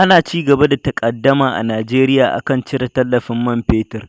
Ana ci gaba da takaddama a Najeriya akan cire tallafin man fetur.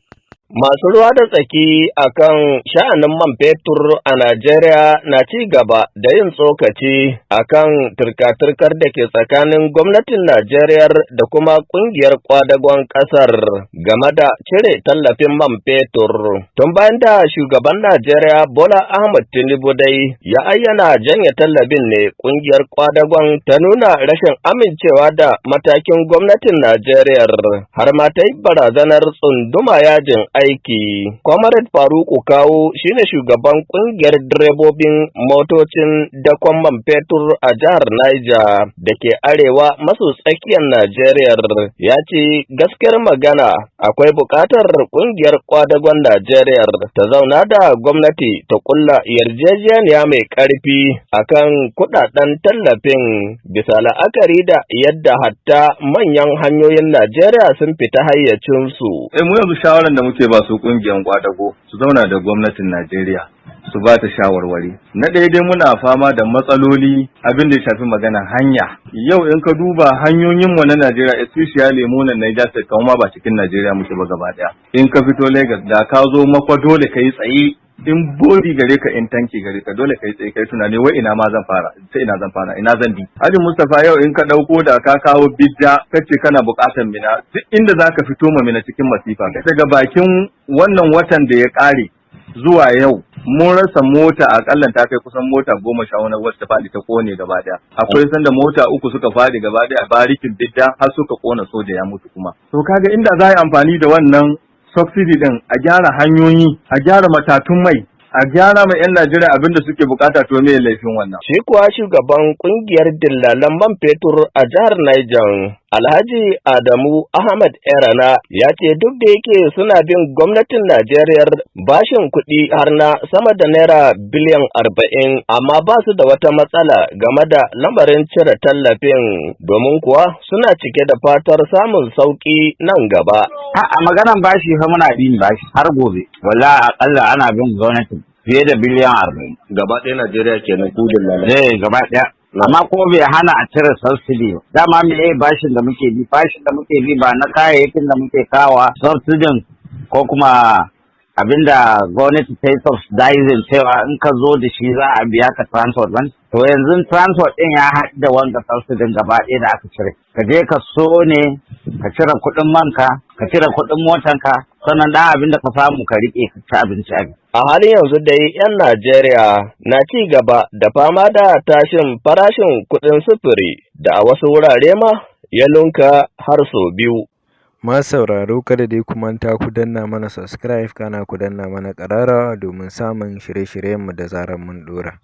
Masu ruwa da tsaki akan sha'anin man fetur a Najeriya na ci gaba da yin tsokaci akan turka-turkar da ke tsakanin gwamnatin Najeriya da kuma ƙungiyar kwadagon ƙasar game da cire tallafin man fetur. Tun bayan da shugaban Najeriya Bola Ahmed Tinubu dai ya ayyana janye tallafin ne ƙungiyar kwadagon ta nuna rashin amincewa da matakin gwamnatin Najeriya har ma ta yi barazanar tsunduma yajin aiki. Comrade Faruku Kawu shine shugaban kungiyar direbobin motocin dakon man fetur a jihar Niger da ke arewa maso tsakiyar Najeriya ya ce gaskiyar magana akwai buƙatar kungiyar kwadagon Najeriya ta zauna da gwamnati ta kulla yarjejeniya mai ƙarfi akan kuɗaɗen tallafin bisa la'akari da yadda hatta manyan hanyoyin Najeriya sun fita hayyacinsu. Mu yanzu shawaran da muke ba su kungiyar kwadago su zauna da gwamnatin Najeriya su ba ta shawarwari. Na ɗaya dai muna fama da matsaloli abin da ya shafi magana hanya. Yau in ka duba hanyoyin mu na Najeriya especially mu na Niger State kuma ba cikin Najeriya muke ba gaba daya. In ka fito Lagos da ka zo Makwa dole kai tsaye. In bodi gare ka in tanki gare ka dole kai tsaye kai tunani wai ina ma zan fara sai ina zan fara ina zan bi. Haji Mustapha yau in ka dauko da ka kawo bidda kace kana bukatar mina duk inda zaka fito ma mina cikin masifa daga bakin wannan watan da ya kare zuwa yau mun rasa mota akalla ta kai kusan mota 10 wacce ta faɗi ta kone gaba daya. Akwai sanda mota 3 suka faɗi gaba daya a barikin bidda har suka kona soja ya mutu kuma. To kaga inda za a yi amfani da wannan subsidy din a gyara hanyoyi, a gyara matatun mai, a gyara ma 'yan Najeriya abinda suke bukata to me laifin wannan. Shi kuwa shugaban kungiyar dillalan man fetur a jihar Niger, Alhaji Adamu Ahmad Erana ya ce duk da yake suna bin gwamnatin Najeriya bashin kuɗi har na sama da naira biliyan 40 amma ba su da wata matsala game da lamarin cire tallafin domin kuwa suna cike da fatar samun sauki nan gaba. A maganan bashi fa muna bin bashi har gobe. Wallahi akalla ana bin gwamnati fiye da biliyan 40. Gaba ɗaya Najeriya kenan kudin nan. Gaba ɗaya. Amma ko bai hana a cire subsidy ba. Dama me bashin da muke bi? Bashin da muke bi ba na kayayyakin da muke kawa subsidy ko kuma abinda gwamnati ta yi subsidizing cewa in ka zo da shi za a biya ka transport ban. To yanzu transport ɗin ya haɗu da wanda subsidy gaba ɗaya da aka cire. Ka je ka so ne ka cire kuɗin manka, ka cire kuɗin motanka, sannan ɗan abin da ka samu ka riƙe ka ci abinci a A halin yanzu dai 'yan Najeriya na ci gaba da fama da tashin farashin kuɗin sufuri da a wasu wurare ma ya lunka har sau biyu. Masu sauraro kada dai ku manta ku danna mana subscribe kana ku danna mana ƙararrawa domin samun shirye-shiryenmu da zarar mun ɗora.